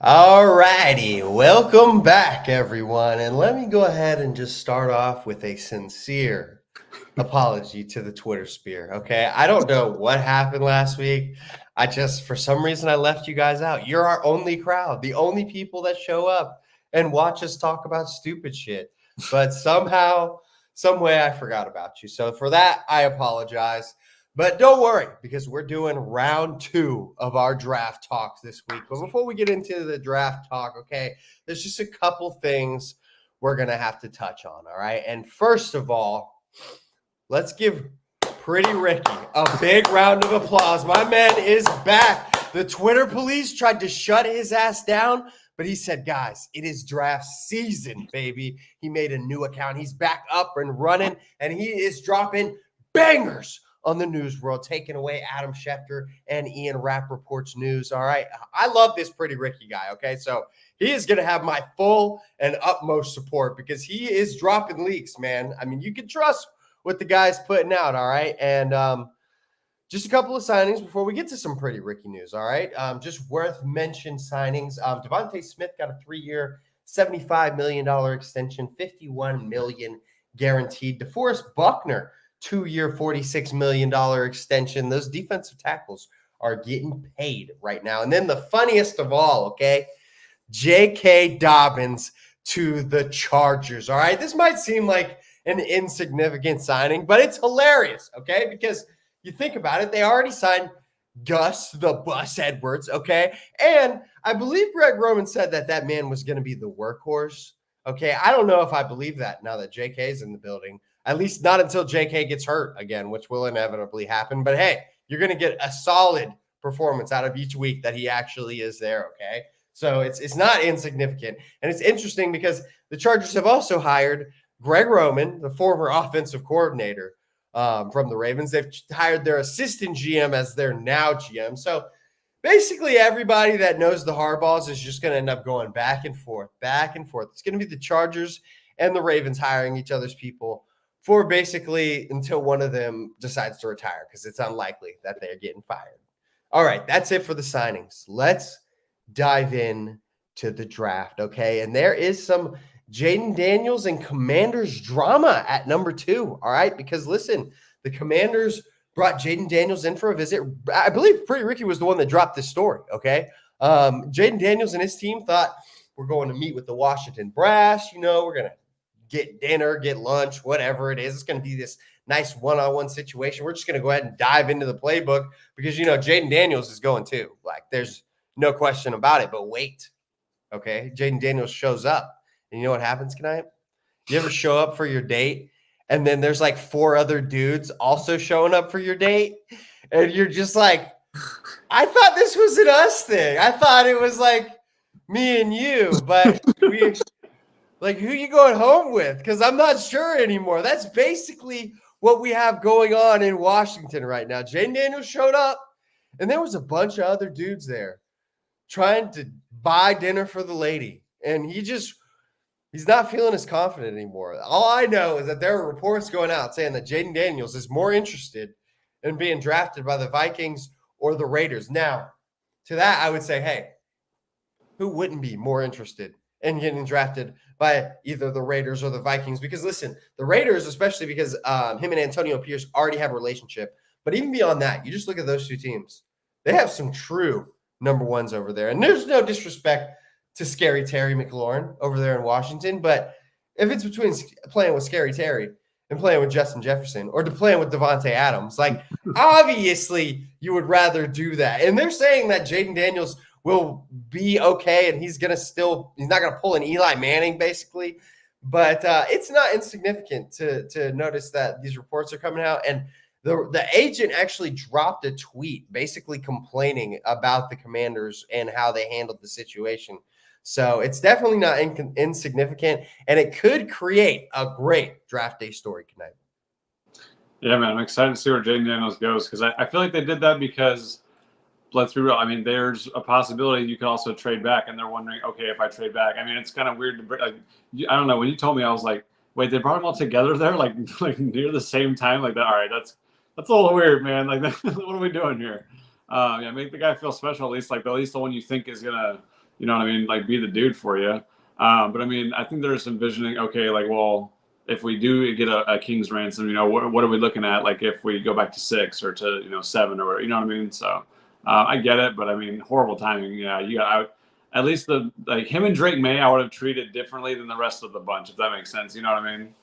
All righty, welcome back, everyone. And let me go ahead and just start off with a sincere apology to the Twitter sphere. Okay, I don't know what happened last week. For some reason, I left you guys out. You're our only crowd, the only people that show up and watch us talk about stupid shit. But somehow, some way, I forgot about you. So for that, I apologize. But don't worry, because we're doing round two of our draft talks this week. But before we get into the draft talk, okay, there's just a couple things we're going to have to touch on. All right. And first of all, let's give Pretty Ricky a big round of applause. My man is back. The Twitter police tried to shut his ass down, but he said, guys, it is draft season, baby. He made a new account. He's back up and running, and he is dropping bangers on the news world, taking away Adam Schefter and Ian Rappaport's news. All right. I love this Pretty Ricky guy. Okay. So he is going to have my full and utmost support because he is dropping leaks, man. I mean, you can trust what the guy's putting out. All right. And just a couple of signings before we get to some Pretty Ricky news. All right. Just worth mention signings. Devontae Smith got a 3-year, $75 million extension, $51 million guaranteed. DeForest Buckner, 2-year, $46 million extension. Those defensive tackles are getting paid right now. And then the funniest of all, okay, J.K. Dobbins to the Chargers. All right. This might seem like an insignificant signing, but it's hilarious, okay? Because you think about it, they already signed Gus the Bus Edwards, okay? And I believe Greg Roman said that man was going to be the workhorse, okay? I don't know if I believe that now that JK is in the building, at least not until JK gets hurt again, which will inevitably happen. But hey, you're going to get a solid performance out of each week that he actually is there, okay? So it's not insignificant. And it's interesting because the Chargers have also hired Greg Roman, the former offensive coordinator from the Ravens. They've hired their assistant GM as their now GM. So basically everybody that knows the Harbaughs is just going to end up going back and forth, back and forth. It's going to be the Chargers and the Ravens hiring each other's people for basically until one of them decides to retire, because it's unlikely that they're getting fired. All right, that's it for the signings. Let's dive in to the draft, okay? And there is some Jayden Daniels and Commanders drama at number 2, all right? Because listen, the Commanders brought Jayden Daniels in for a visit. I believe Pretty Ricky was the one that dropped this story, okay? Jayden Daniels and his team thought, we're going to meet with the Washington Brass. You know, we're going to get dinner, get lunch, whatever it is. It's going to be this nice one-on-one situation. We're just going to go ahead and dive into the playbook because, you know, Jayden Daniels is going too. Like, there's no question about it. But wait, okay? Jayden Daniels shows up. And you know what happens, Knight? You ever show up for your date and then there's like 4 other dudes also showing up for your date? And you're just like, I thought this was an us thing. I thought it was like me and you, but we like, who you going home with? Because I'm not sure anymore. That's basically what we have going on in Washington right now. Jayden Daniels showed up and there was a bunch of other dudes there trying to buy dinner for the lady. And he's not feeling as confident anymore. All I know is that there are reports going out saying that Jayden Daniels is more interested in being drafted by the Vikings or the Raiders. Now, to that, I would say, hey, who wouldn't be more interested in getting drafted by either the Raiders or the Vikings? Because listen, the Raiders, especially because him and Antonio Pierce already have a relationship. But even beyond that, you just look at those two teams. They have some true number ones over there. And there's no disrespect to Scary Terry McLaurin over there in Washington. But if it's between playing with Scary Terry and playing with Justin Jefferson or to playing with Devontae Adams, like, obviously you would rather do that. And they're saying that Jayden Daniels will be okay and he's not going to pull an Eli Manning basically. But it's not insignificant to notice that these reports are coming out. And the agent actually dropped a tweet basically complaining about the Commanders and how they handled the situation. So it's definitely not insignificant, and it could create a great draft day story tonight. Yeah, man, I'm excited to see where Jayden Daniels goes because I feel like they did that because, let's be real, I mean, there's a possibility you could also trade back, and they're wondering, okay, if I trade back. I mean, it's kind of weird to like, I don't know. When you told me, I was like, wait, they brought them all together there, like near the same time, like that. All right, that's a little weird, man. Like, what are we doing here? Yeah, make the guy feel special at least. Like, at least the one you think is gonna you know what I mean? Like be the dude for you. But I mean, I think there's envisioning, okay, like, well, if we do get a king's ransom, you know, what are we looking at? Like if we go back to 6 or to, 7 or whatever, you know what I mean? So I get it, but I mean, horrible timing. Yeah, at least like him and Drake May, I would have treated differently than the rest of the bunch, if that makes sense. You know what I mean?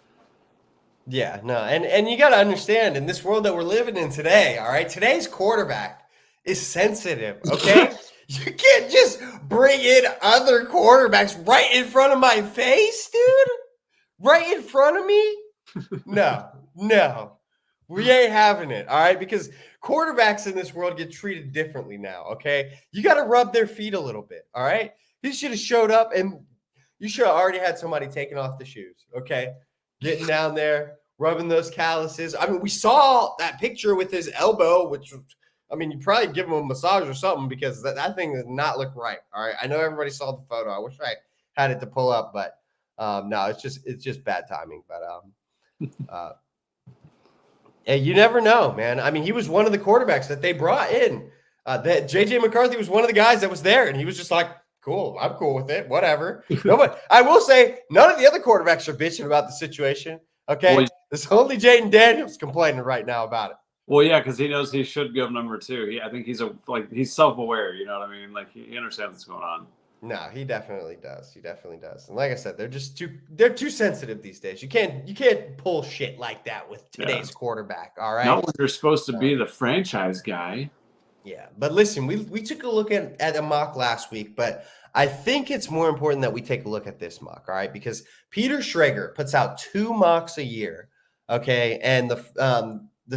Yeah, no, and you got to understand in this world that we're living in today, all right, today's quarterback is sensitive, okay? You can't just bring in other quarterbacks right in front of my face, dude. Right in front of me? No. We ain't having it, all right? Because quarterbacks in this world get treated differently now, okay? You got to rub their feet a little bit, all right? He should have showed up and you should have already had somebody taking off the shoes, okay? Getting down there, rubbing those calluses. I mean, we saw that picture with his elbow, which, I mean, you probably give him a massage or something because that thing does not look right, all right? I know everybody saw the photo. I wish I had it to pull up, but no, it's just bad timing. But you never know, man. I mean, he was one of the quarterbacks that they brought in. That JJ McCarthy was one of the guys that was there, and he was just like, "Cool, I'm cool with it, whatever." Nobody. I will say, none of the other quarterbacks are bitching about the situation. Okay, well, it's only Jayden Daniels complaining right now about it. Well, yeah, because he knows he should go number 2. I think he's self-aware. You know what I mean? Like he understands what's going on. No, he definitely does. He definitely does. And like I said, they're too sensitive these days. You can't pull shit like that with today's quarterback. All right. Not when you're supposed to be the franchise guy. Yeah. But listen, we took a look at a mock last week, but I think it's more important that we take a look at this mock, all right? Because Peter Schrager puts out 2 mocks a year. Okay. And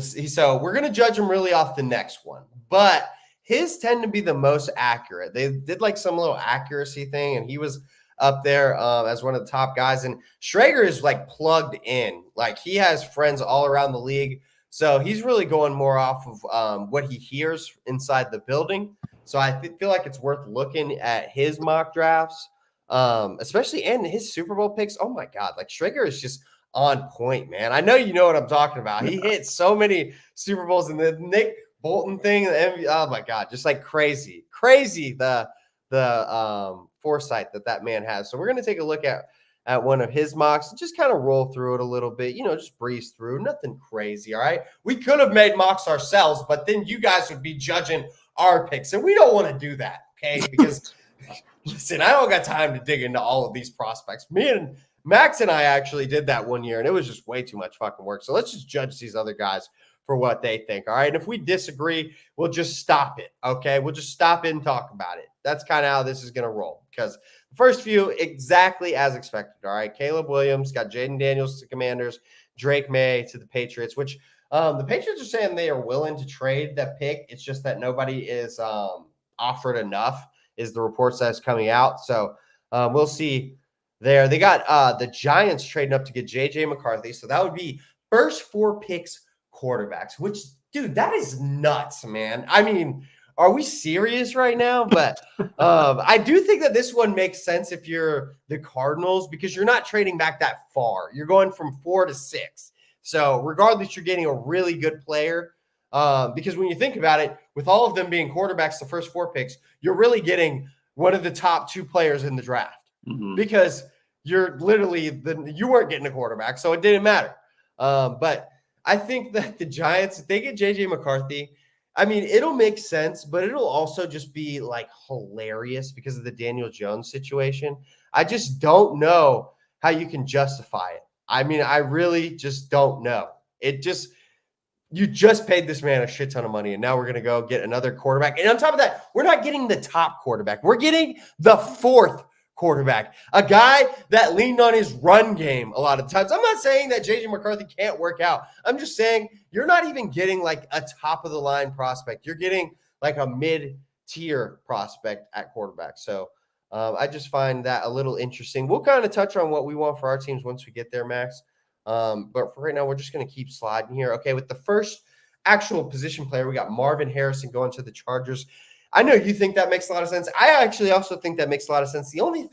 so we're gonna judge him really off the next one, but his tend to be the most accurate. They did like some little accuracy thing, and he was up there as one of the top guys. And Schrager is like plugged in. Like he has friends all around the league. So he's really going more off of what he hears inside the building. So I feel like it's worth looking at his mock drafts, especially and his Super Bowl picks. Oh, my God. Like Schrager is just on point, man. I know you know what I'm talking about. He hit so many Super Bowls, and the Nick Bolton thing, oh my God, just like crazy the foresight that man has. So we're going to take a look at one of his mocks and just kind of roll through it a little bit, just breeze through, nothing crazy. All right. We could have made mocks ourselves, but then you guys would be judging our picks, and we don't want to do that. Okay. Because listen, I don't got time to dig into all of these prospects. Me and Max and I actually did that one year, and it was just way too much fucking work. So let's just judge these other guys for what they think. All right. And if we disagree, we'll just stop it. Okay. We'll just stop it and talk about it. That's kind of how this is going to roll, because the first few exactly as expected. All right. Caleb Williams got Jayden Daniels to Commanders, Drake May to the Patriots, which the Patriots are saying they are willing to trade that pick. It's just that nobody is offered enough is the reports that's coming out. So we'll see there. They got the Giants trading up to get JJ McCarthy. So that would be first 4 picks quarterbacks, which, dude, that is nuts, man. I mean, are we serious right now? But I do think that this one makes sense if you're the Cardinals, because you're not trading back that far. You're going from 4 to 6. So regardless, you're getting a really good player, because when you think about it, with all of them being quarterbacks, the first 4 picks, you're really getting one of the top 2 players in the draft, because you're literally you weren't getting a quarterback, so it didn't matter. But I think that the Giants, if they get JJ McCarthy, I mean, it'll make sense, but it'll also just be like hilarious because of the Daniel Jones situation. I just don't know how you can justify it. I mean, I really just don't know. You just paid this man a shit ton of money, and now we're going to go get another quarterback. And on top of that, we're not getting the top quarterback. We're getting the 4th quarterback, a guy that leaned on his run game a lot of times. I'm not saying that JJ McCarthy can't work out. I'm just saying you're not even getting like a top of the line prospect. You're getting like a mid-tier prospect at quarterback. So I just find that a little interesting. We'll kind of touch on what we want for our teams once we get there, Max. But for right now, we're just going to keep sliding here. Okay, with the first actual position player, we got Marvin Harrison going to the Chargers. I know you think that makes a lot of sense. I actually also think that makes a lot of sense. The only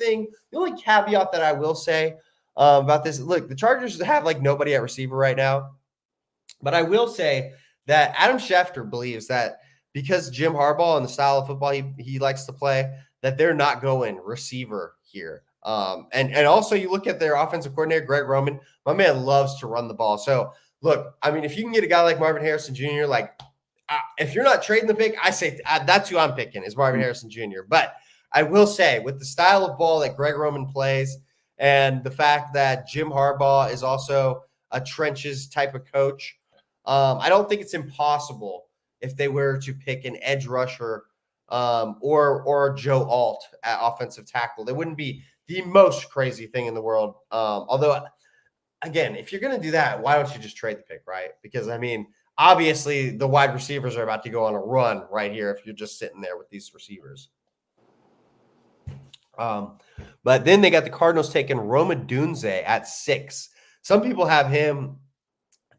caveat that I will say about this, look, the Chargers have like nobody at receiver right now. But I will say that Adam Schefter believes that because Jim Harbaugh and the style of football he likes to play, that they're not going receiver here. And also you look at their offensive coordinator, Greg Roman, my man loves to run the ball. So look, I mean, if you can get a guy like Marvin Harrison Jr., like if you're not trading the pick, I say that's who I'm picking is Marvin Harrison Jr. But I will say with the style of ball that Greg Roman plays and the fact that Jim Harbaugh is also a trenches type of coach, I don't think it's impossible if they were to pick an edge rusher or Joe Alt at offensive tackle. That wouldn't be the most crazy thing in the world. Although, again, if you're going to do that, why don't you just trade the pick, right? Because, I mean, obviously the wide receivers are about to go on a run right here if you're just sitting there with these receivers. But then they got the Cardinals taking Rome Odunze at 6. Some people have him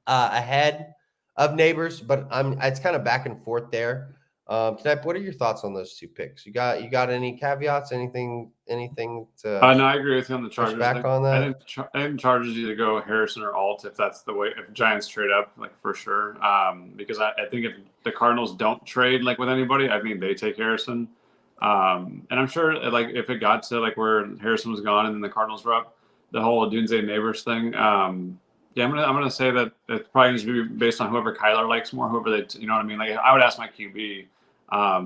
ahead of Neighbors, but it's kind of back and forth there. Knipe, what are your thoughts on those two picks? You got any caveats? Anything to? No, I agree with you on the Chargers. Back on that. I think Chargers either go Harrison or Alt if that's the way. If Giants trade up, like for sure. Because I think if the Cardinals don't trade like with anybody, I think they take Harrison. And I'm sure like if it got to like where Harrison was gone and then the Cardinals were up, the whole Odunze Neighbors thing. Yeah, I'm gonna say that it's probably needs to be based on whoever Kyler likes more, whoever they, you know what I mean. Like I would ask my QB,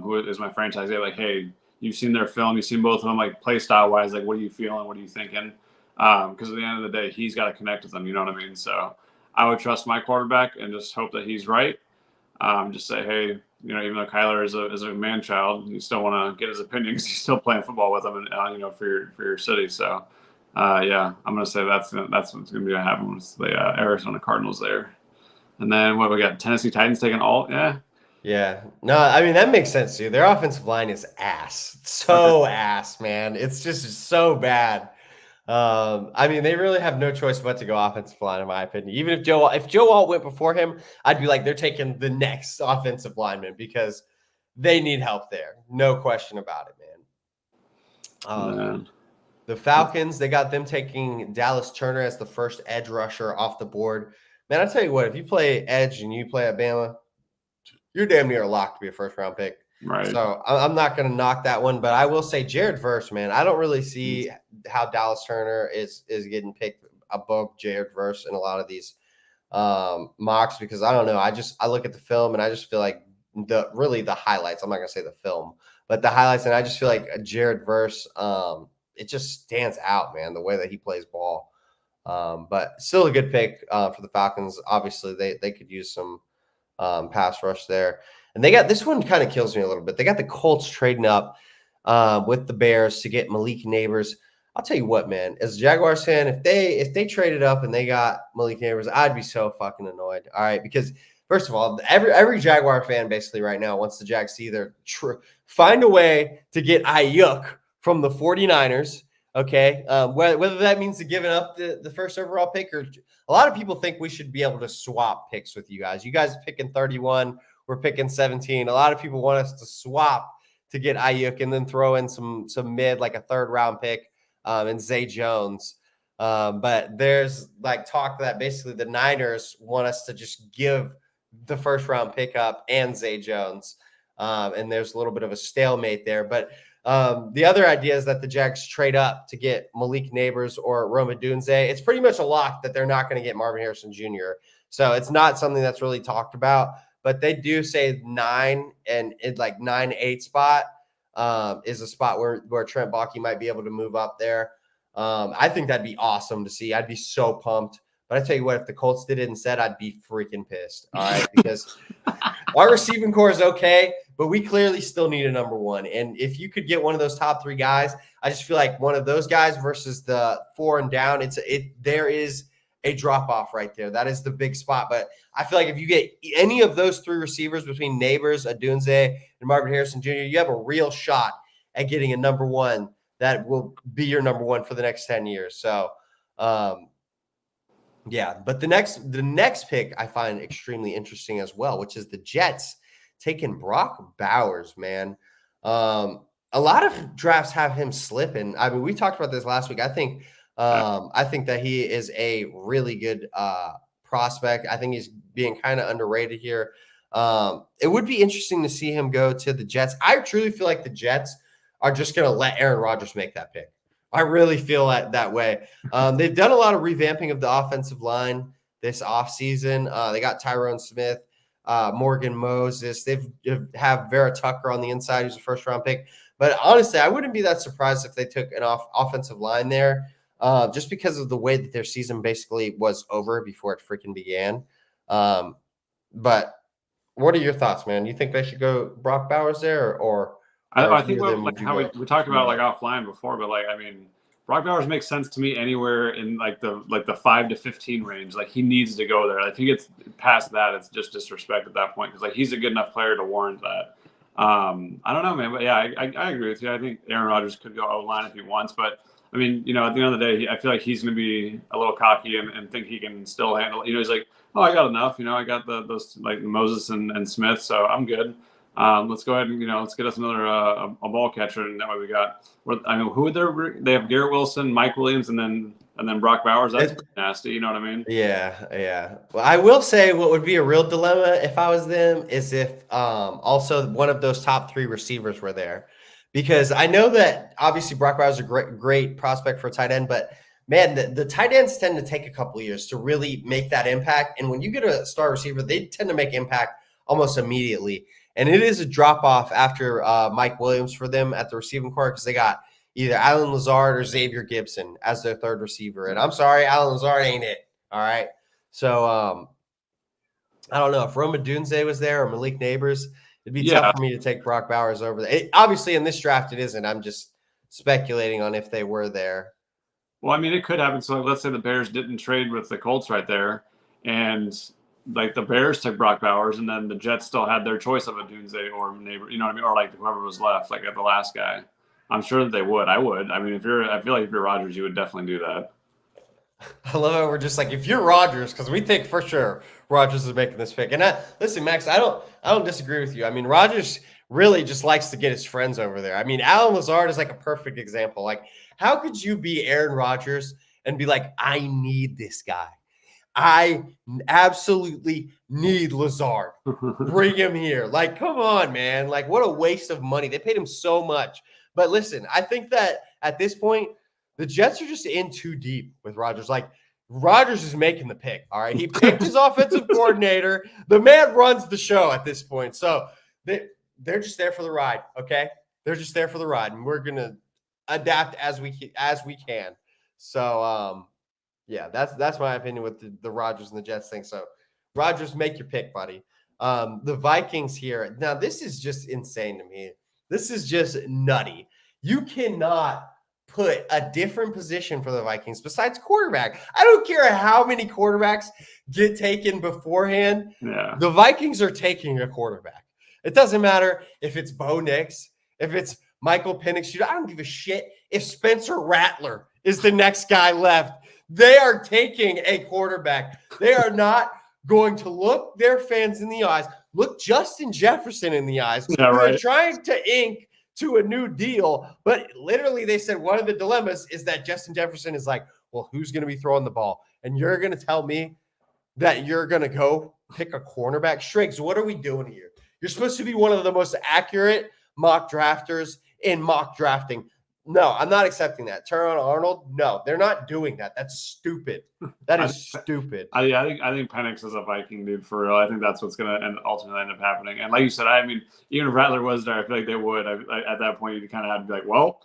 who is my franchise, like, hey, you've seen their film, you've seen both of them, like play style wise, like what are you feeling, what are you thinking? Because at the end of the day, he's got to connect with them, you know what I mean. So I would trust my quarterback and just hope that he's right. Just say, hey, you know, even though Kyler is a man child, you still want to get his opinion because he's still playing football with him, and you know, for your city. So. Yeah, I'm gonna say that's what's gonna be happen with the Arizona Cardinals there, and then what we got? Tennessee Titans taking Alt. Yeah. No, I mean that makes sense, dude. Their offensive line is ass, ass, man. It's just so bad. I mean, they really have no choice but to go offensive line, in my opinion. Even if Joe Alt went before him, I'd be like, they're taking the next offensive lineman because they need help there, no question about it, man. The Falcons, they got them taking Dallas Turner as the first edge rusher off the board. Man, I tell you what, if you play edge and you play at Bama, you're damn near locked to be a first-round pick. Right. So I'm not going to knock that one, but I will say Jared Verse, man, I don't really see how Dallas Turner is getting picked above Jared Verse in a lot of these mocks because I don't know. I look at the film and I just feel like the highlights. I'm not going to say the film, but the highlights, and I just feel like Jared Verse it just stands out, man, the way that he plays ball. But still a good pick for the Falcons. Obviously, they could use some pass rush there. And they got this one kind of kills me a little bit. They got the Colts trading up with the Bears to get Malik Neighbors. I'll tell you what, man, as a Jaguars fan, if they traded up and they got Malik Neighbors, I'd be so fucking annoyed. All right, because first of all, every Jaguar fan basically right now wants the Jags to either find a way to get Ayuk from the 49ers, okay? Whether that means to giving up the first overall pick, or a lot of people think we should be able to swap picks with you guys. You guys are picking 31, we're picking 17. A lot of people want us to swap to get Ayuk and then throw in some mid, like a third-round pick and Zay Jones. But there's like talk that basically the Niners want us to just give the first-round pick up and Zay Jones. And there's a little bit of a stalemate there. But the other idea is that the Jags trade up to get Malik Neighbors or Rome Odunze. It's pretty much a lock that they're not going to get Marvin Harrison Jr. So it's not something that's really talked about, but they do say 9 and it like 9-8 spot is a spot where Trent Baalke might be able to move up there. I think that'd be awesome to see. I'd be so pumped. But I tell you what, if the Colts did it instead, I'd be freaking pissed. All right, because our receiving core is okay, but we clearly still need a number one. And if you could get one of those top 3 guys, I just feel like one of those guys versus the 4 and down, there is a drop off right there. That is the big spot. But I feel like if you get any of those 3 receivers between Neighbors, Odunze, and Marvin Harrison Jr., you have a real shot at getting a number one that will be your number one for the next 10 years. So, yeah, but the next pick I find extremely interesting as well, which is the Jets taking Brock Bowers, man. A lot of drafts have him slipping. I mean, we talked about this last week. I think that he is a really good prospect. I think he's being kind of underrated here. It would be interesting to see him go to the Jets. I truly feel like the Jets are just going to let Aaron Rodgers make that pick. I really feel that way. They've done a lot of revamping of the offensive line this offseason. They got Tyrone Smith, Morgan Moses. They have Vera Tucker on the inside, who's a first-round pick. But honestly, I wouldn't be that surprised if they took an offensive line there, just because of the way that their season basically was over before it freaking began. But what are your thoughts, man? You think they should go Brock Bowers there, or I think how we talked about like offline before, but like I mean, Brock Bowers makes sense to me anywhere in like the 5 to 15 range. Like he needs to go there. I think it's past that, it's just disrespect at that point because like he's a good enough player to warrant that. I don't know, man, but yeah, I agree with you. I think Aaron Rodgers could go O-line if he wants, but I mean, you know, at the end of the day, I feel like he's going to be a little cocky and think he can still handle. You know, he's like, oh, I got enough. You know, I got those like Moses and Smith, so I'm good. Let's go ahead and let's get us another a ball catcher, and that way we got. I mean, who are they have Garrett Wilson, Mike Williams, and then Brock Bowers. That's nasty. You know what I mean? Yeah. Well, I will say what would be a real dilemma if I was them is if also one of those top 3 receivers were there, because I know that obviously Brock Bowers is a great prospect for a tight end, but man, the tight ends tend to take a couple of years to really make that impact. And when you get a star receiver, they tend to make impact almost immediately. And it is a drop-off after Mike Williams for them at the receiving corps because they got either Allen Lazard or Xavier Gibson as their third receiver. And I'm sorry, Allen Lazard ain't it. All right. So I don't know. If Rome Odunze was there or Malik Neighbors, it'd be tough for me to take Brock Bowers over there. Obviously, in this draft, it isn't. I'm just speculating on if they were there. Well, I mean, it could happen. So let's say the Bears didn't trade with the Colts right there, and like the Bears took Brock Bowers, and then the Jets still had their choice of a Odunze or Neighbor, you know what I mean, or like whoever was left, like at the last guy. I'm sure that they would. I would. I mean, I feel like if you're Rodgers, you would definitely do that. I love it. We're just like, if you're Rodgers, because we think for sure Rodgers is making this pick. And listen, Max, I don't disagree with you. I mean, Rodgers really just likes to get his friends over there. I mean, Allen Lazard is like a perfect example. Like, how could you be Aaron Rodgers and be like, I need this guy? I absolutely need Lazard. Bring him here. Like, come on, man. Like, what a waste of money. They paid him so much. But listen, I think that at this point, the Jets are just in too deep with Rodgers. Like, Rodgers is making the pick, all right? He picked his offensive coordinator. The man runs the show at this point. So they're just there for the ride, okay? They're just there for the ride, and we're going to adapt as we can. So, yeah, that's my opinion with the Rodgers and the Jets thing. So, Rodgers, make your pick, buddy. The Vikings here. Now, this is just insane to me. This is just nutty. You cannot put a different position for the Vikings besides quarterback. I don't care how many quarterbacks get taken beforehand. Yeah. The Vikings are taking a quarterback. It doesn't matter if it's Bo Nix, if it's Michael Penix. I don't give a shit if Spencer Rattler is the next guy left. They are taking a quarterback. They are not going to look their fans in the eyes, look Justin Jefferson in the eyes. Yeah, right. They're trying to ink to a new deal, but literally they said one of the dilemmas is that Justin Jefferson is like, well, who's going to be throwing the ball? And you're going to tell me that you're going to go pick a cornerback? Striggs, what are we doing here? You're supposed to be one of the most accurate mock drafters in mock drafting. No, I'm not accepting that. Terron Arnold, no, they're not doing that. That's stupid. That is stupid. I think Penix is a Viking dude for real. I think that's what's going to ultimately end up happening. And like you said, I mean, even if Rattler was there, I feel like they would. At that point, you kind of had to be like, well,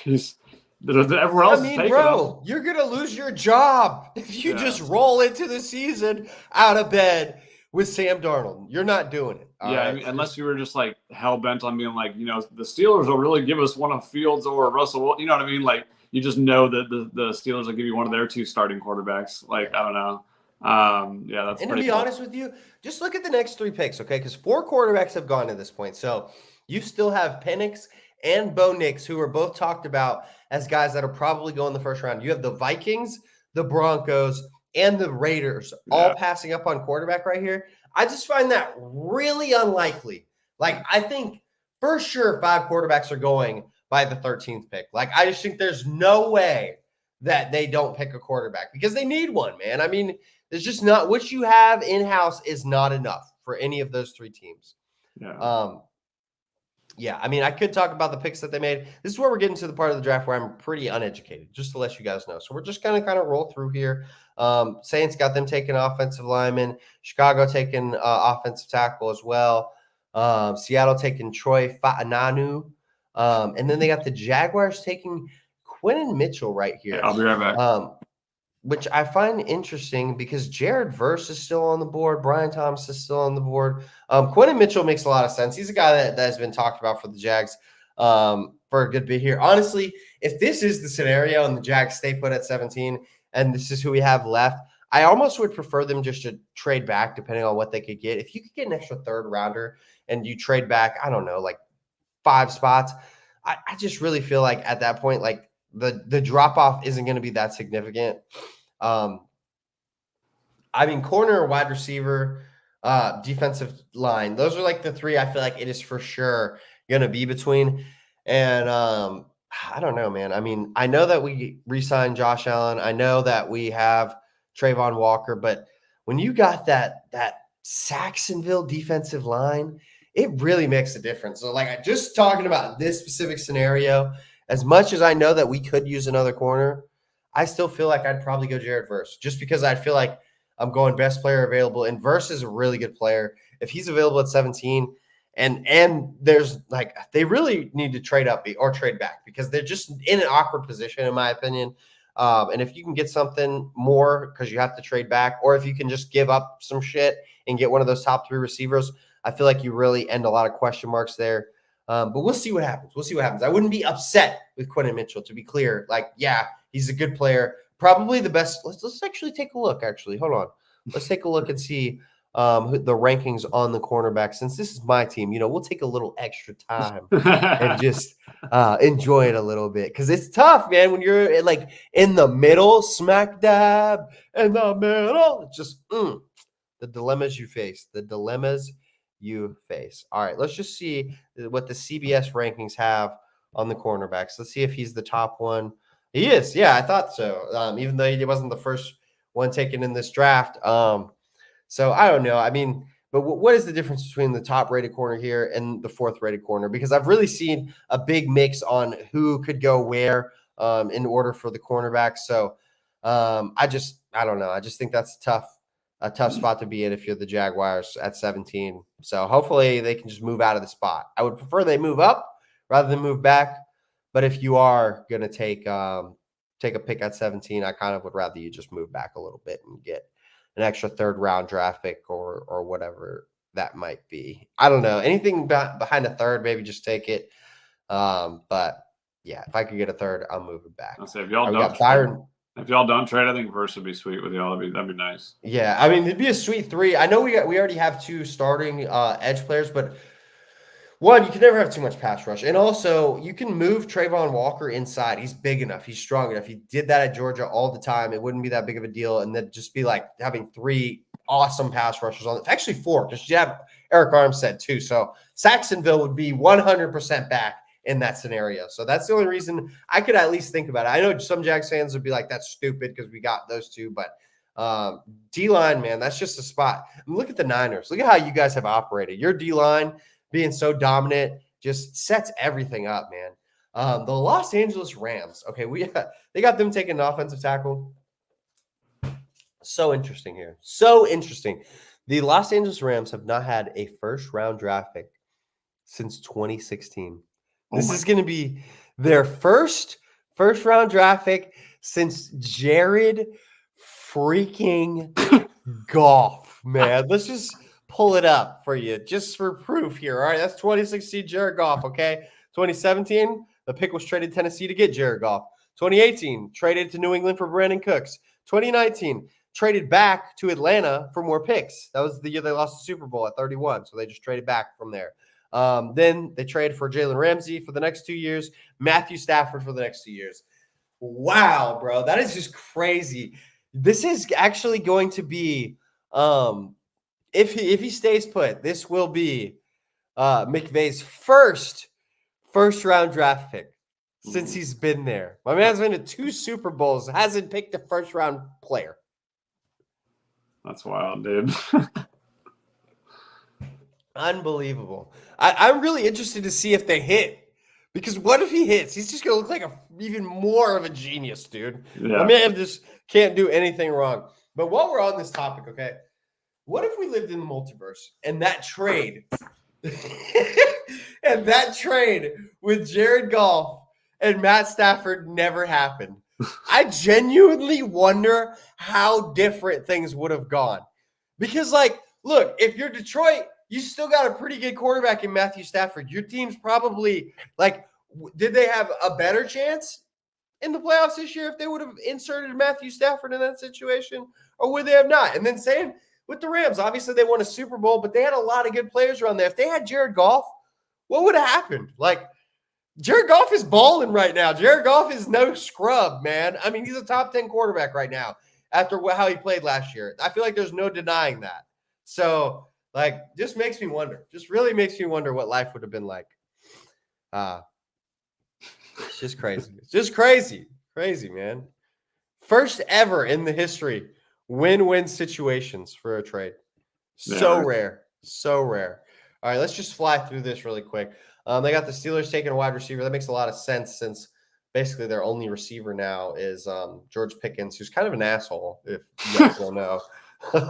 everyone else is taking him. You're going to lose your job if you just roll into the season out of bed with Sam Darnold. You're not doing it. Yeah, right? I mean, unless you were just like hell bent on being like, the Steelers will really give us one of Fields or Russell. You know what I mean? Like, you just know that the Steelers will give you one of their 2 starting quarterbacks. Like, I don't know. Yeah, that's. And to be honest with you, just look at the next 3 picks, okay? Because 4 quarterbacks have gone to this point. So you still have Penix and Bo Nix, who are both talked about as guys that are probably going the first round. You have the Vikings, the Broncos, and the Raiders all passing up on quarterback right here. I just find that really unlikely. Like, I think for sure 5 quarterbacks are going by the 13th pick. Like, I just think there's no way that they don't pick a quarterback because they need one, man. I mean, There's just not what you have in-house is not enough for any of those three teams. Yeah. Yeah, I mean, I could talk about the picks that they made. This is where we're getting to the part of the draft where I'm pretty uneducated, just to let you guys know. So we're just going to kind of roll through here. Saints got them taking offensive lineman. Chicago taking offensive tackle as well. Seattle taking Troy Fatananu. And then they got the Jaguars taking Quentin Mitchell right here. I'll be right back. Which I find interesting because Jared Verse is still on the board. Brian Thomas is still on the board. Quentin Mitchell makes a lot of sense. He's a guy that has been talked about for the Jags for a good bit here. Honestly, if this is the scenario and the Jags stay put at 17 and this is who we have left, I almost would prefer them just to trade back depending on what they could get. If you could get an extra third rounder and you trade back, I don't know, like 5 spots, I just really feel like at that point, like the drop off isn't going to be that significant. I mean, corner, wide receiver, defensive line. Those are like the 3 I feel like it is for sure going to be between. And I don't know, man. I mean, I know that we re-signed Josh Allen. I know that we have Trayvon Walker, but when you got that Saxonville defensive line, it really makes a difference. So, like, just talking about this specific scenario, as much as I know that we could use another corner, I still feel like I'd probably go Jared Verse just because I feel like I'm going best player available. And Verse is a really good player. If he's available at 17 and there's like, they really need to trade up or trade back because they're just in an awkward position, in my opinion. And if you can get something more because you have to trade back, or if you can just give up some shit and get one of those top 3 receivers, I feel like you really end a lot of question marks there. But we'll see what happens. We'll see what happens. I wouldn't be upset with Quentin Mitchell, to be clear. Like, yeah, he's a good player. Probably the best. Let's actually take a look, actually. Hold on. Let's take a look and see the rankings on the cornerback. Since this is my team, we'll take a little extra time and just enjoy it a little bit. Because it's tough, man, when you're like in the middle, smack dab in the middle. It's just the dilemmas you face. The dilemmas you face. All right, let's just see what the CBS rankings have on the cornerbacks. Let's see if he's the top one. He is. Yeah, I thought so. Even though he wasn't the first one taken in this draft. So I don't know. I mean, but what is the difference between the top rated corner here and the 4th rated corner? Because I've really seen a big mix on who could go where in order for the cornerbacks. So I don't know. I just think that's a tough spot to be in if you're the Jaguars at 17. So hopefully they can just move out of the spot. I would prefer they move up rather than move back. But if you are going to take a pick at 17, I kind of would rather you just move back a little bit and get an extra 3rd round draft pick or whatever that might be. I don't know. Anything behind a 3rd, maybe just take it. But yeah, if I could get a 3rd, I'll move it back. I'll say if y'all don't trade, I think Verse would be sweet with y'all. That'd be nice. Yeah, I mean, it'd be a sweet 3. I know we already have 2 starting edge players, but one, you can never have too much pass rush. And also, you can move Trayvon Walker inside. He's big enough. He's strong enough. He did that at Georgia all the time. It wouldn't be that big of a deal. And then just be like having 3 awesome pass rushers on it. Actually 4, because you have Eric Armstead too. So Saxonville would be 100% back in that scenario. So that's the only reason I could at least think about it. I know some Jags fans would be like, that's stupid because we got those 2. But D-line, man, that's just a spot. I mean, look at the Niners. Look at how you guys have operated. Your D-line being so dominant just sets everything up, man. The Los Angeles Rams. Okay, they got them taking an offensive tackle. So interesting here. So interesting. The Los Angeles Rams have not had a 1st round draft pick since 2016. This is going to be their first round draft pick since Jared freaking Goff, man. Let's just pull it up for you just for proof here. All right, that's 2016 Jared Goff, okay? 2017, the pick was traded to Tennessee to get Jared Goff. 2018, traded to New England for Brandon Cooks. 2019, traded back to Atlanta for more picks. That was the year they lost the Super Bowl at 31, so they just traded back from there. Then they traded for Jalen Ramsey for the next 2 years, Matthew Stafford for the next 2 years. Wow, bro, that is just crazy. This is actually going to be if he stays put, this will be McVay's first round draft pick since he's been there. My man's been to 2 Super Bowls, hasn't picked a 1st round player. That's wild, dude. Unbelievable. I'm really interested to see if they hit. Because what if he hits? He's just going to look like even more of a genius, dude. Yeah. The man just can't do anything wrong. But while we're on this topic, okay, what if we lived in the multiverse and that trade with Jared Goff and Matt Stafford never happened? I genuinely wonder how different things would have gone. Because, like, look, if you're Detroit, you still got a pretty good quarterback in Matthew Stafford. Your team's probably, like, did they have a better chance in the playoffs this year if they would have inserted Matthew Stafford in that situation? Or would they have not? And then same with the Rams. Obviously, they won a Super Bowl, but they had a lot of good players around there. If they had Jared Goff, what would have happened? Like, Jared Goff is balling right now. Jared Goff is no scrub, man. I mean, he's a top 10 quarterback right now after how he played last year. I feel like there's no denying that. So, like, just makes me wonder. Just really makes me wonder what life would have been like. It's just crazy. It's just crazy. Crazy, man. First ever in the history win-win situations for a trade. So rare. So rare. All right, let's just fly through this really quick. They got the Steelers taking a wide receiver. That makes a lot of sense since basically their only receiver now is George Pickens, who's kind of an asshole, if you guys don't know.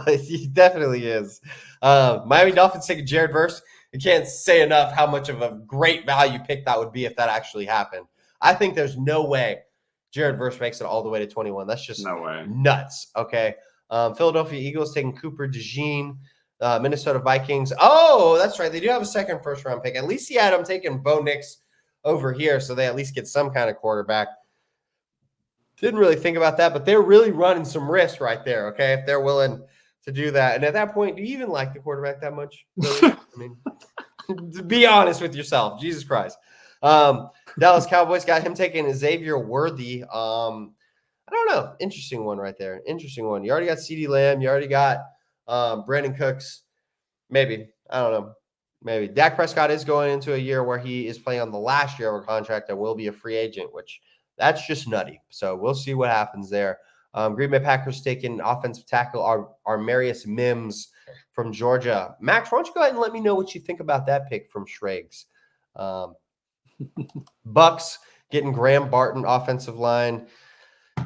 He definitely is. Miami Dolphins taking Jared Verse. You can't say enough how much of a great value pick that would be if that actually happened. I think there's no way Jared Verse makes it all the way to 21. That's just no way. Nuts. Okay. Philadelphia Eagles taking Cooper DeJean. Minnesota Vikings. Oh, that's right. They do have a second first-round pick. At least he had them taking Bo Nix over here, so they at least get some kind of quarterback. Didn't really think about that, but they're really running some risk right there, okay, if they're willing to do that. And at that point, do you even like the quarterback that much? Really? I mean, be honest with yourself. Jesus Christ. Dallas Cowboys got him taking Xavier Worthy. I don't know. Interesting one right there. Interesting one. You already got CeeDee Lamb. You already got Brandon Cooks. Maybe. I don't know. Maybe. Dak Prescott is going into a year where he is playing on the last year of a contract and will be a free agent, which that's just nutty. So we'll see what happens there. Green Bay Packers taking offensive tackle Armarius Mims from Georgia. Max, why don't you go ahead and let me know what you think about that pick from Schrags. Bucks getting Graham Barton, offensive line.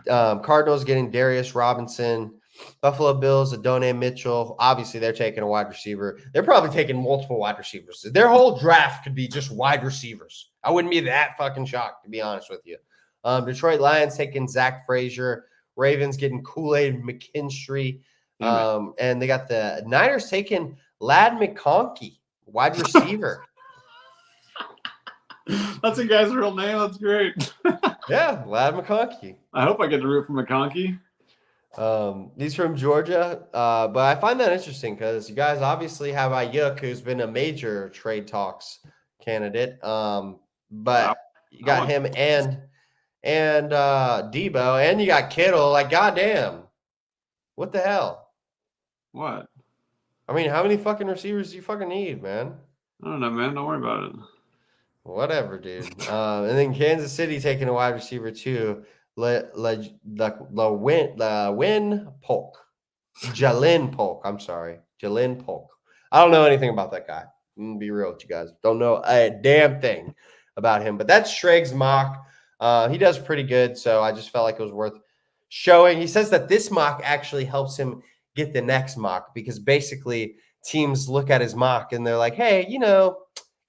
Cardinals getting Darius Robinson. Buffalo Bills, Adonai Mitchell. Obviously, they're taking a wide receiver. They're probably taking multiple wide receivers. Their whole draft could be just wide receivers. I wouldn't be that fucking shocked, to be honest with you. Detroit Lions taking Zach Frazier. Ravens getting Kool-Aid McKinstry. And they got the Niners taking Ladd McConkey, wide receiver. That's a guy's real name. That's great. Yeah, Ladd McConkey. I hope I get to root for McConkey. He's from Georgia, but I find that interesting because you guys obviously have Ayuk, who's been a major trade talks candidate. But you got him and Debo, and you got Kittle. Like, goddamn, what the hell? What? I mean, how many fucking receivers do you fucking need, man? I don't know, man. Don't worry about it. Whatever, dude. And then Kansas City taking a wide receiver too. Win Polk. Jalen Polk. I'm sorry. Jalen Polk. I don't know anything about that guy. I'm going to be real with you guys. Don't know a damn thing about him. But that's Schrags' mock. He does pretty good, so I just felt like it was worth showing. He says that this mock actually helps him get the next mock because basically teams look at his mock and they're like, hey,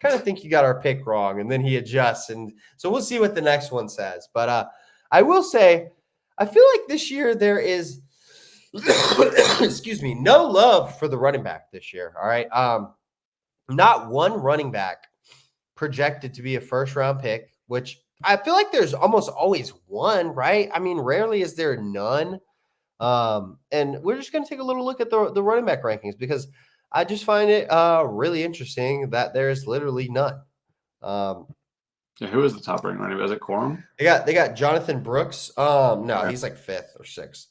kind of think you got our pick wrong. And then he adjusts. And so we'll see what the next one says. But I will say, I feel like this year there is, excuse me, no love for the running back this year. All right. Not one running back projected to be a first-round pick, which I feel like there's almost always one, right? I mean, rarely is there none. And we're just going to take a little look at the running back rankings because I just find it really interesting that there's literally none. Who is the top ranked running back? Is it Corum? They got Jonathan Brooks. No, he's like 5th or 6th.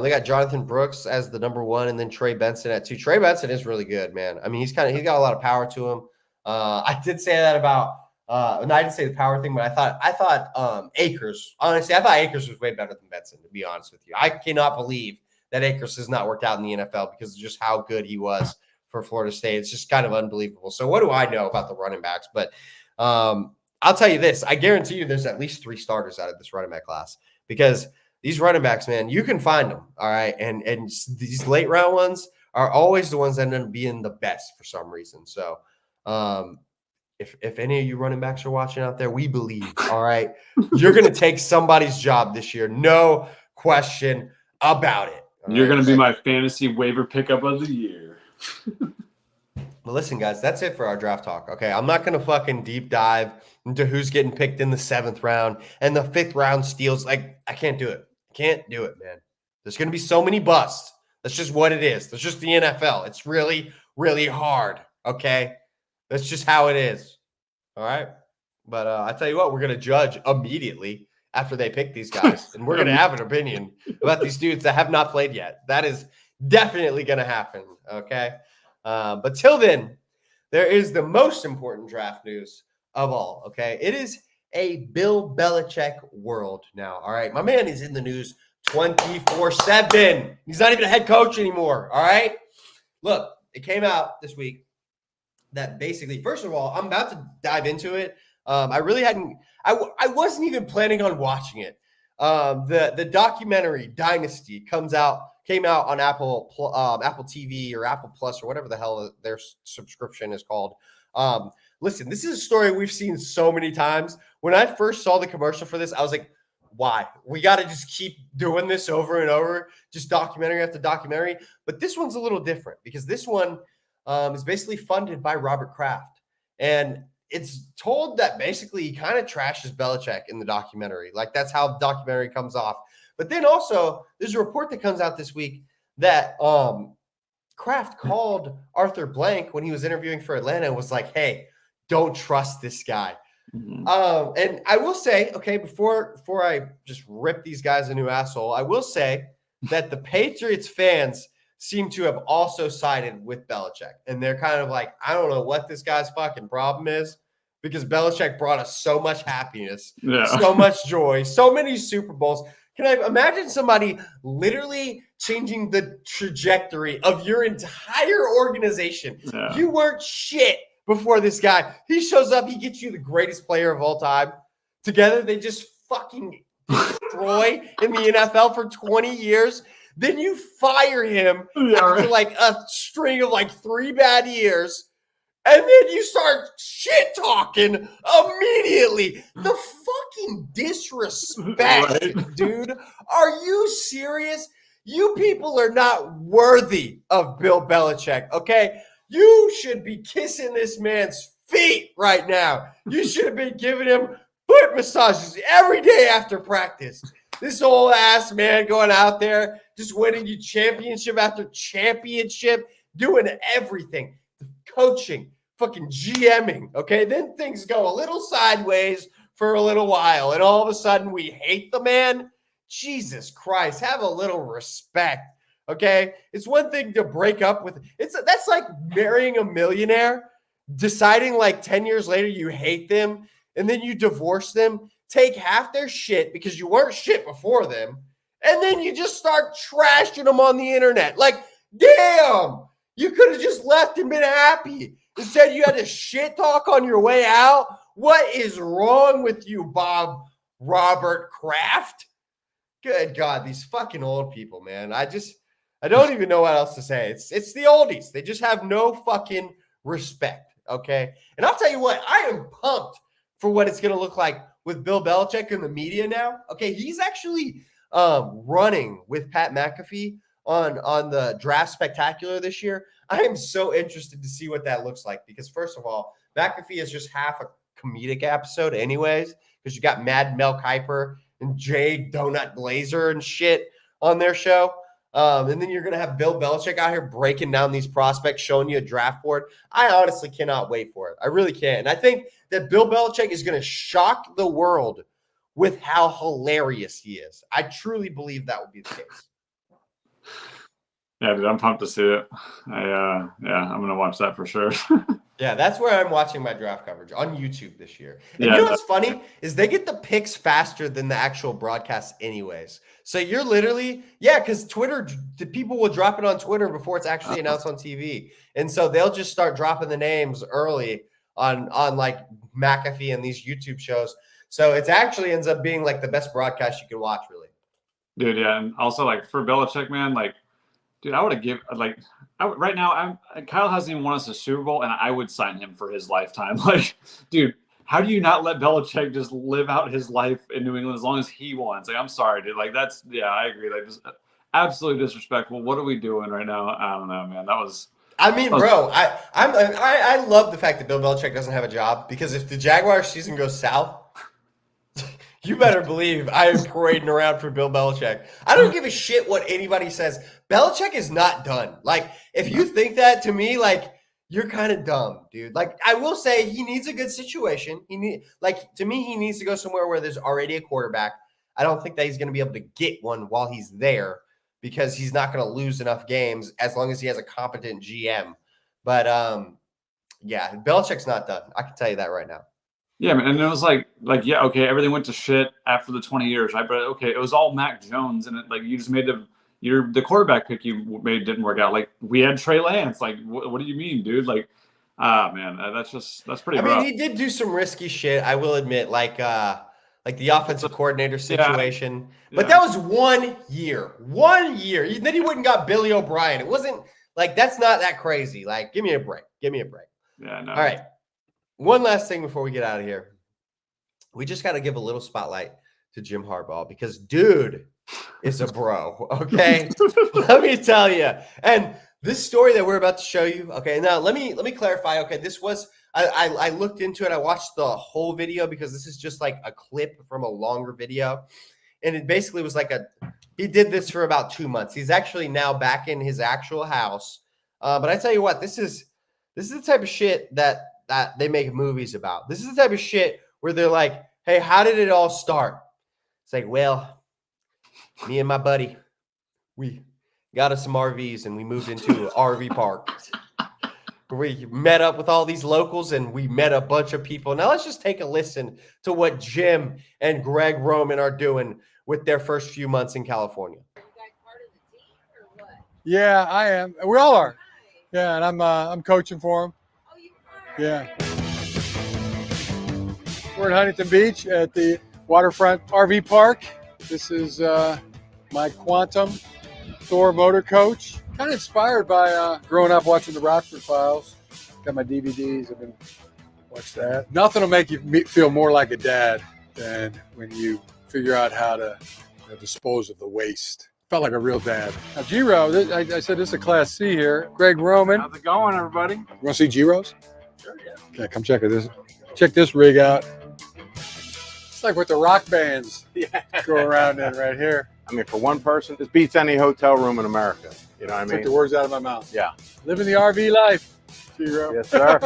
They got Jonathan Brooks as the number 1, and then Trey Benson at 2. Trey Benson is really good, man. I mean, he's got a lot of power to him. I did say that about and I didn't say the power thing, but I thought Akers. Honestly, I thought Akers was way better than Benson. To be honest with you, I cannot believe that Akers has not worked out in the NFL because of just how good he was for Florida State. It's just kind of unbelievable. So what do I know about the running backs? But I'll tell you this. I guarantee you there's at least 3 starters out of this running back class because these running backs, man, you can find them, all right? And these late round ones are always the ones that end up being the best for some reason. So if any of you running backs are watching out there, we believe, all right? You're going to take somebody's job this year. No question about it. You're going to be my fantasy waiver pickup of the year. But listen, guys, that's it for our draft talk, okay? I'm not going to fucking deep dive into who's getting picked in the 7th round and the 5th round steals. Like, I can't do it. Can't do it, man. There's going to be so many busts. That's just what it is. That's just the NFL. It's really, really hard, okay? That's just how it is, all right? But I tell you what, we're going to judge immediately after they pick these guys, and we're going to have an opinion about these dudes that have not played yet. That is definitely going to happen, okay? But till then, there is the most important draft news of all, okay? It is a Bill Belichick world now, all right? My man is in the news 24/7. He's not even a head coach anymore, all right? Look, it came out this week that basically, first of all, I'm about to dive into it. I really hadn't – I wasn't even planning on watching it. The documentary Dynasty came out on Apple TV or Apple Plus or whatever the hell their subscription is called. Listen, this is a story we've seen so many times. When I first saw the commercial for this, I was like, why? We got to just keep doing this over and over, just documentary after documentary. But this one's a little different because this one is basically funded by Robert Kraft. And it's told that basically he kind of trashes Belichick in the documentary. Like, that's how the documentary comes off. But then also, there's a report that comes out this week that Kraft called Arthur Blank when he was interviewing for Atlanta and was like, hey, don't trust this guy. Mm-hmm. And I will say, okay, before I just rip these guys a new asshole, I will say that the Patriots fans seem to have also sided with Belichick. And they're kind of like, I don't know what this guy's fucking problem is because Belichick brought us so much happiness, so much joy, so many Super Bowls. Can I imagine somebody literally changing the trajectory of your entire organization? Yeah. You weren't shit before this guy. He shows up, he gets you the greatest player of all time. Together, they just fucking destroy in the NFL for 20 years. Then you fire him after like a string of like 3 bad years. And then you start shit talking immediately. The fucking disrespect, dude. Are you serious? You people are not worthy of Bill Belichick, okay? You should be kissing this man's feet right now. You should have been giving him foot massages every day after practice. This old ass man going out there, just winning you championship after championship, doing everything. Coaching, fucking GMing, okay? Then things go a little sideways for a little while, and all of a sudden we hate the man. Jesus Christ, have a little respect, okay? It's one thing to break up with – that's like marrying a millionaire, deciding like 10 years later you hate them, and then you divorce them, take half their shit because you weren't shit before them, and then you just start trashing them on the internet. Like, damn, you could have just left and been happy. Instead, you had to shit talk on your way out. What is wrong with you, Robert Kraft? Good God, these fucking old people, man. I don't even know what else to say. It's the oldies. They just have no fucking respect, okay? And I'll tell you what, I am pumped for what it's going to look like with Bill Belichick in the media now. Okay, he's actually running with Pat McAfee on the Draft Spectacular this year. I am so interested to see what that looks like because, first of all, McAfee is just half a comedic episode anyways because you got Mad Mel Kiper and Jay Donut Glazer and shit on their show. And then you're going to have Bill Belichick out here breaking down these prospects, showing you a draft board. I honestly cannot wait for it. I really can't. And I think that Bill Belichick is going to shock the world with how hilarious he is. I truly believe that will be the case. Yeah, dude, I'm pumped to see it. I'm gonna watch that for sure. Yeah, that's where I'm watching my draft coverage on YouTube this year. And Yeah, you know what's funny is they get the picks faster than the actual broadcasts anyways. So you're literally, because Twitter, the people will drop it on Twitter before it's actually announced on TV. And so they'll just start dropping the names early on like McAfee and these YouTube shows. So it actually ends up being like the best broadcast you can watch, really. dude. Yeah, and also like for Belichick, man, like, dude, I would have right now. Kyle hasn't even won us a Super Bowl, and I would sign him for his lifetime. Like, dude, how do you not let Belichick just live out his life in New England as long as he wants? Like, I'm sorry, dude. Like, I agree. Like, just absolutely disrespectful. What are we doing right now? I don't know, man. Bro, I love the fact that Bill Belichick doesn't have a job, because if the Jaguars season goes south, you better believe I am parading around for Bill Belichick. I don't give a shit what anybody says. Belichick is not done. Like, if you think that, to me, like, you're kind of dumb, dude. Like, I will say he needs a good situation. To me, he needs to go somewhere where there's already a quarterback. I don't think that he's going to be able to get one while he's there, because he's not going to lose enough games as long as he has a competent GM. But Belichick's not done. I can tell you that right now. Yeah, man, and it was yeah, okay, everything went to shit after the 20 years, right? But okay, it was all Mac Jones, and you just made the quarterback pick you made didn't work out. Like, we had Trey Lance. Like, what do you mean, dude? Like, man, that's pretty rough. I mean, he did do some risky shit, I will admit, like the offensive coordinator situation. Yeah. But that was 1 year. 1 year. Then he went and got Billy O'Brien. It wasn't like, that's not that crazy. Like, give me a break. Yeah, no. All right. One last thing before we get out of here. We just got to give a little spotlight to Jim Harbaugh, because dude is a bro, okay? Let me tell you. And this story that we're about to show you, okay, now let me clarify. Okay, this was, I looked into it. I watched the whole video, because this is just like a clip from a longer video. And it basically was like he did this for about 2 months. He's actually now back in his actual house. But I tell you what, this is the type of shit that they make movies about. This is the type of shit where they're like, hey, how did it all start? It's like, well, me and my buddy, we got us some RVs and we moved into an RV park. We met up with all these locals and we met a bunch of people. Now let's just take a listen to what Jim and Greg Roman are doing with their first few months in California. Are you guys part of the team or what? Yeah, I am. We all are. Yeah, and I'm coaching for them. Oh, you are? Yeah. We're in Huntington Beach at the Waterfront RV Park. This is my Quantum Thor motor coach. Kind of inspired by growing up watching the Rockford Files. Got my DVDs. I've been watch that. Nothing will make you feel more like a dad than when you figure out how to dispose of the waste. Felt like a real dad. Now, Giro, I said this is a Class C here. Greg Roman. How's it going, everybody? You want to see Giro's? Sure, yeah. Okay, come check this. Check this rig out. It's like what the rock bands go around in right here. I mean, for one person, this beats any hotel room in America. You know what I Took mean? the words out of my mouth. Yeah. Living the RV life, Giro. Yes, sir.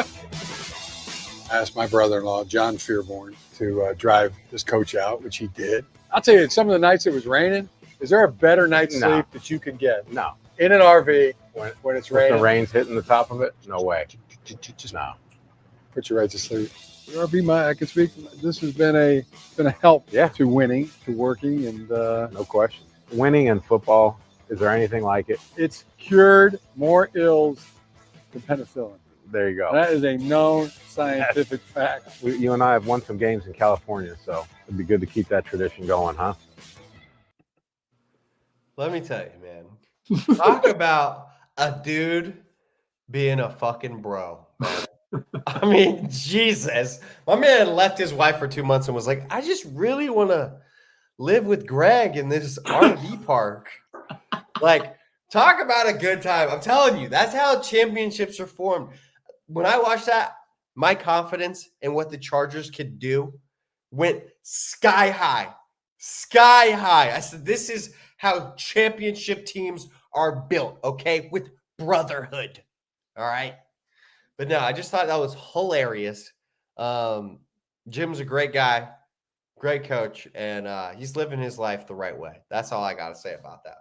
I asked my brother-in-law, John Fearborn, to drive this coach out, which he did. I'll tell you, some of the nights it was raining, is there a better night's No. sleep that you can get No. in an RV when it's With raining? the rain's hitting the top of it? No way. Just No. put you right to sleep. The RV, I can speak. This has been a help to winning, to working, and No question. Winning in football, is there anything like it? it's cured more ills than penicillin. There you go. That is a known scientific fact. You and I have won some games in California, so it'd be good to keep that tradition going, huh? Let me tell you, man. Talk about a dude being a fucking bro, man. I mean, Jesus. My man left his wife for 2 months and was like, I just really want to live with Greg in this RV park. Like, talk about a good time. I'm telling you, that's how championships are formed. When I watched that, my confidence in what the Chargers could do went sky high. Sky high. I said, this is how championship teams are built, okay? With brotherhood. All right? But no, I just thought that was hilarious. Jim's a great guy, great coach, and he's living his life the right way. That's all I got to say about that.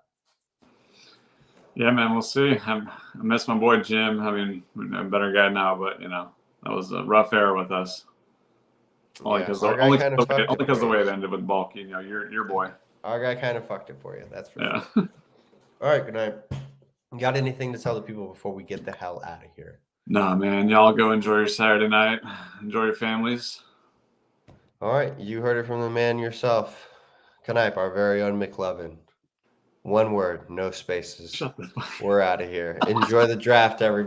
Yeah, man, we'll see. I miss my boy Jim. I mean, I'm a better guy now, but that was a rough era with us. Only Yeah, because our guy kinda fucked it the for way you. it ended with Bulky. Your boy. Our guy kind of fucked it for you. That's for Yeah. sure. All right, good night. You got anything to tell the people before we get the hell out of here? Nah, man, y'all go enjoy your Saturday night. Enjoy your families. All right, you heard it from the man yourself. Knipe, our very own McLovin. One word, no spaces. Shut the fuck. We're out of here. Enjoy the draft, everybody.